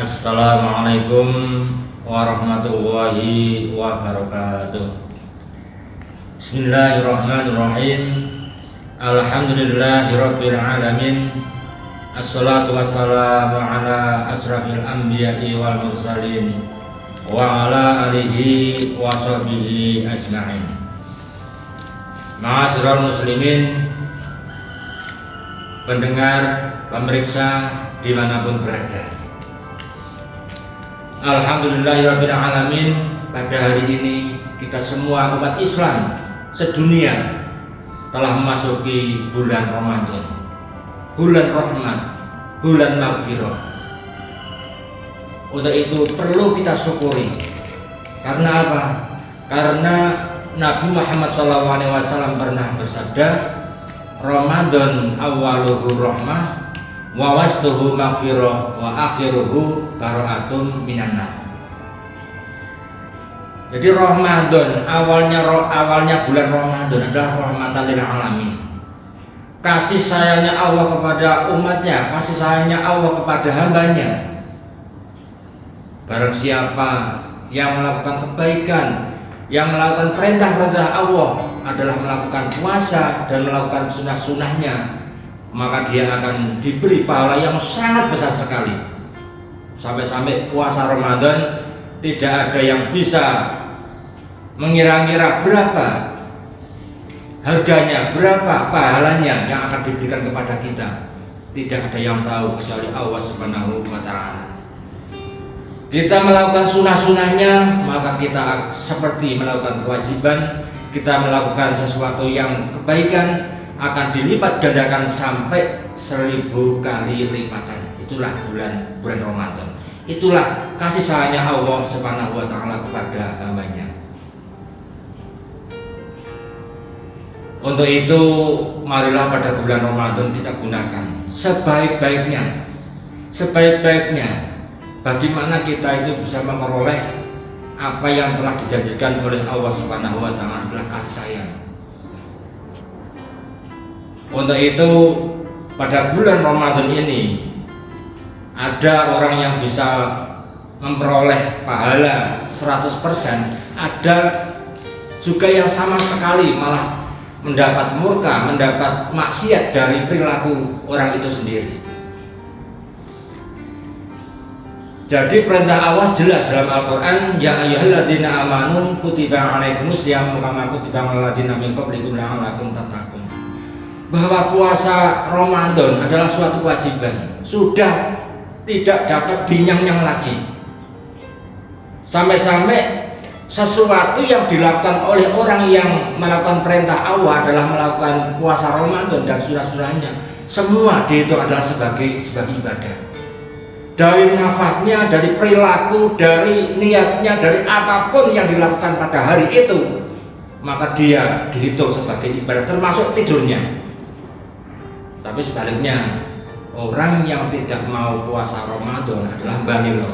Assalamualaikum warahmatullahi wabarakatuh. Bismillahirrahmanirrahim. Alhamdulillahirabbil alamin. Assalatu wassalamu ala asrafil anbiya'i wal mursalin wa ala alihi wa sahbihi ajma'in. Ma'asyiral muslimin, pendengar, pemeriksa dimanapun berada, alhamdulillahirabbil alamin. Pada hari ini kita semua umat Islam sedunia telah memasuki bulan Ramadan, bulan rahmat, bulan maghfirah. Untuk itu perlu kita syukuri. Karena apa? Karena Nabi Muhammad SAW pernah bersabda, Ramadan awaluhu rahmah wa wastuhu maghfirah wa akhiruhu bara'atun minan nar. Jadi Ramadan awalnya bulan Ramadan adalah rahmatan lil alamin. Kasih sayangnya Allah kepada umatnya, kasih sayangnya Allah kepada hambanya. Barang siapa yang melakukan kebaikan, yang melakukan perintah-perintah Allah adalah melakukan puasa dan melakukan sunnah-sunnahnya, maka dia akan diberi pahala yang sangat besar sekali. Sampai-sampai puasa Ramadan tidak ada yang bisa mengira-ngira berapa harganya, berapa pahalanya yang akan diberikan kepada kita. Tidak ada yang tahu kecuali Allah Subhanahu wa ta'ala. Kita melakukan sunnah-sunnahnya, maka kita seperti melakukan kewajiban. Kita melakukan sesuatu yang kebaikan akan dilipat gandakan sampai 1000 kali lipatan. Itulah bulan Ramadan. Itulah kasih sayangnya Allah Subhanahu wa ta'ala kepada hambanya. Untuk itu marilah pada bulan Ramadan kita gunakan sebaik-baiknya. Bagaimana kita itu bisa memperoleh apa yang telah dijanjikan oleh Allah Subhanahu wa ta'ala adalah kasih sayang. Untuk itu pada bulan Ramadan ini ada orang yang bisa memperoleh pahala 100%, ada juga yang sama sekali malah mendapat murka, mendapat maksiat dari perilaku orang itu sendiri. Jadi perintah Allah jelas dalam Al-Quran, ya ayyuhalladzina amanu kutiba alaikumus syiyamu kama kutiba alal ladzina min qablikum la'allakum tattaqun. Bahwa puasa Ramadan adalah suatu kewajiban, sudah tidak dapat dinyang-nyang lagi. Sampai-sampai sesuatu yang dilakukan oleh orang yang melakukan perintah Allah adalah melakukan puasa Ramadan dan surah-surahnya, semua dihitung adalah sebagai ibadah. Dari nafasnya, dari perilaku, dari niatnya, dari apapun yang dilakukan pada hari itu, maka dia dihitung sebagai ibadah, termasuk tidurnya. Tapi sebaliknya, orang yang tidak mau puasa Ramadan adalah banilo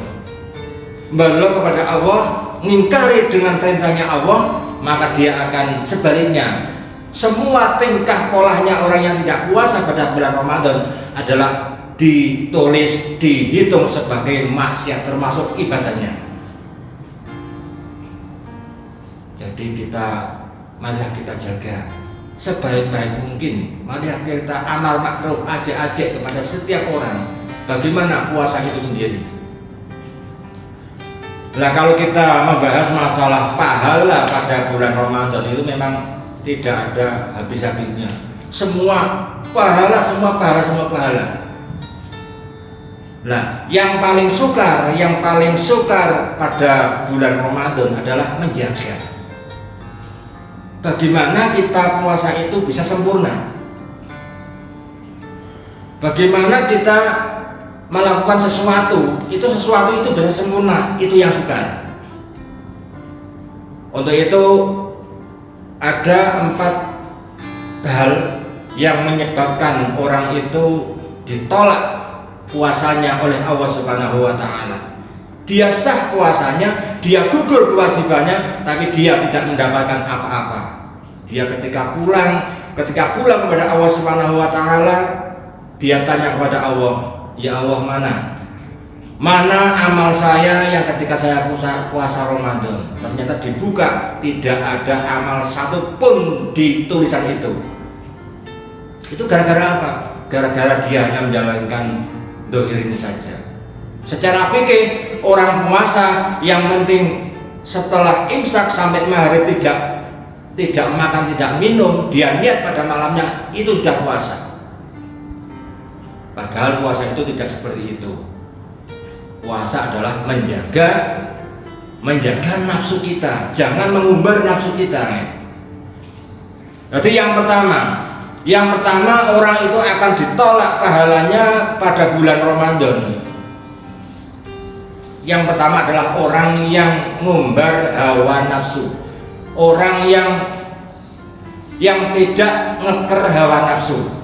kepada Allah, mengingkari dengan perintahnya Allah, maka dia akan sebaliknya. Semua tingkah polanya orang yang tidak puasa pada bulan Ramadan adalah ditulis, dihitung sebagai maksiat, termasuk ibadahnya. Jadi marilah kita jaga sebaik-baik mungkin. Marilah kita amal makruh, ajak-ajak kepada setiap orang bagaimana puasa itu sendiri. Nah, kalau kita membahas masalah pahala pada bulan Ramadan itu memang tidak ada habis-habisnya. Semua pahala. Nah, yang paling sukar pada bulan Ramadan adalah menjaga. Bagaimana kita puasa itu bisa sempurna? Bagaimana kita melakukan sesuatu itu bisa sempurna, itu yang sukar. Untuk itu ada 4 hal yang menyebabkan orang itu ditolak puasanya oleh Allah Subhanahu wa ta'ala. Dia sah puasanya, dia gugur kewajibannya, tapi dia tidak mendapatkan apa-apa. Dia ketika pulang kepada Allah Subhanahu wa ta'ala, dia tanya kepada Allah, ya Allah, mana Mana amal saya yang ketika saya puasa Ramadan ternyata dibuka tidak ada amal satupun di tulisan itu. Itu gara-gara apa? Gara-gara dia hanya menjalankan dohir ini saja. Secara fikih orang puasa yang penting setelah imsak sampai maghrib tidak makan, tidak minum, dia niat pada malamnya, itu sudah puasa. Padahal puasa itu tidak seperti itu. Puasa adalah menjaga nafsu kita, jangan mengumbar nafsu kita. Jadi yang pertama orang itu akan ditolak pahalanya pada bulan Ramadan. Yang pertama adalah orang yang ngumbar hawa nafsu, orang yang tidak ngeker hawa nafsu.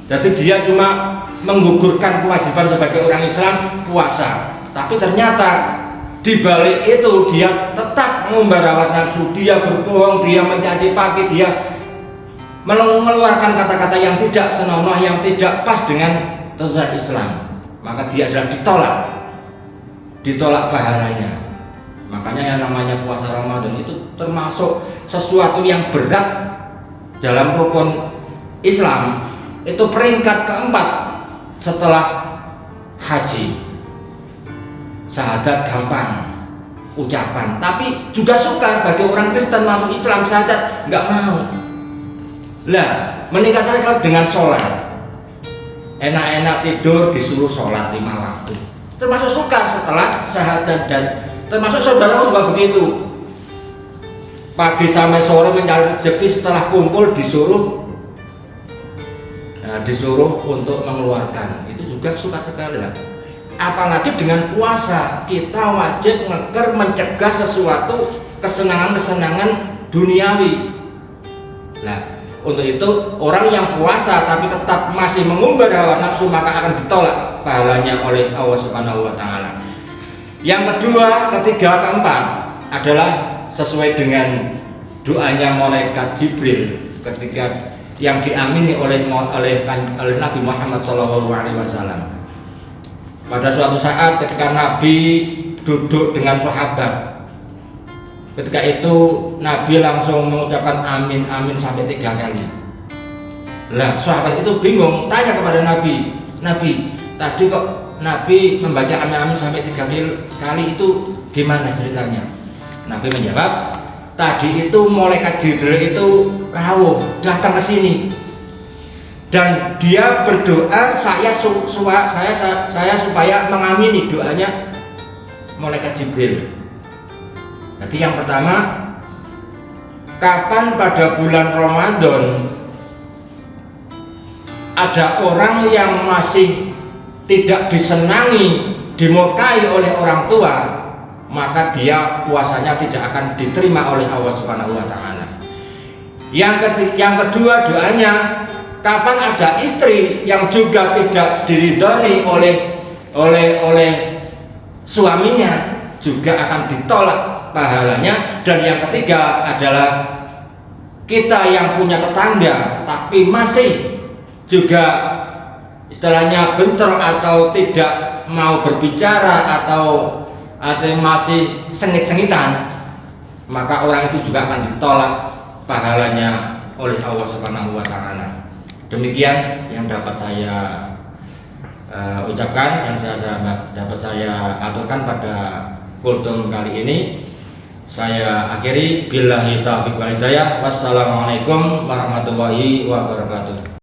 Jadi dia cuma menggugurkan kewajiban sebagai orang Islam puasa, tapi ternyata di balik itu dia tetap mengumbar hawa nafsu, dia berbohong, dia mencaci maki, dia mengeluarkan kata-kata yang tidak senonoh, yang tidak pas dengan tuntunan Islam, maka dia adalah ditolak pahalanya. Makanya yang namanya puasa Ramadan itu termasuk sesuatu yang berat dalam rukun Islam. Itu peringkat keempat setelah haji. Syahadat gampang ucapan, tapi juga sukar bagi orang Kristen masuk Islam syahadat nggak mau. Lah, meningkatkan dengan sholat. Enak-enak tidur disuruh sholat 5 waktu. Termasuk sukar setelah syahadat, dan termasuk saudaramu juga begitu. Pagi sampai sore mencari rezeki, setelah kumpul disuruh untuk mengeluarkan, itu juga suka sekali. Apalagi dengan puasa, kita wajib ngeker mencegah sesuatu kesenangan duniawi. Nah, untuk itu orang yang puasa tapi tetap masih mengumbar hawa nafsu, maka akan ditolak pahalanya oleh Allah Subhanahu wa taala. Yang kedua, ketiga, keempat adalah sesuai dengan doanya malaikat Jibril ketika yang diamini oleh Nabi Muhammad SAW. Pada suatu saat ketika Nabi duduk dengan sahabat, ketika itu Nabi langsung mengucapkan amin amin sampai 3 kali. Lah, sahabat itu bingung, tanya kepada Nabi, tadi kok Nabi membaca amin amin sampai 3 kali itu gimana ceritanya? Nabi menjawab, tadi itu malaikat Jibril itu rawuh datang ke sini dan dia berdoa saya supaya mengamini doanya malaikat Jibril. Jadi yang pertama, kapan pada bulan Ramadan ada orang yang masih tidak disenangi, dimurkai oleh orang tua, maka dia puasanya tidak akan diterima oleh Allah Subhanahu wa taala. Yang kedua doanya, kapan ada istri yang juga tidak diridhoi oleh suaminya, juga akan ditolak pahalanya. Dan yang ketiga adalah kita yang punya tetangga tapi masih juga istilahnya bentrok atau tidak mau berbicara atau masih sengit-sengitan, maka orang itu juga akan ditolak pahalanya oleh Allah Subhanahu wa taala. Demikian yang dapat saya ucapkan, yang dapat saya aturkan pada kultum kali ini. Saya akhiri, billahi taufiq wal hidayah. Wassalamualaikum warahmatullahi wabarakatuh.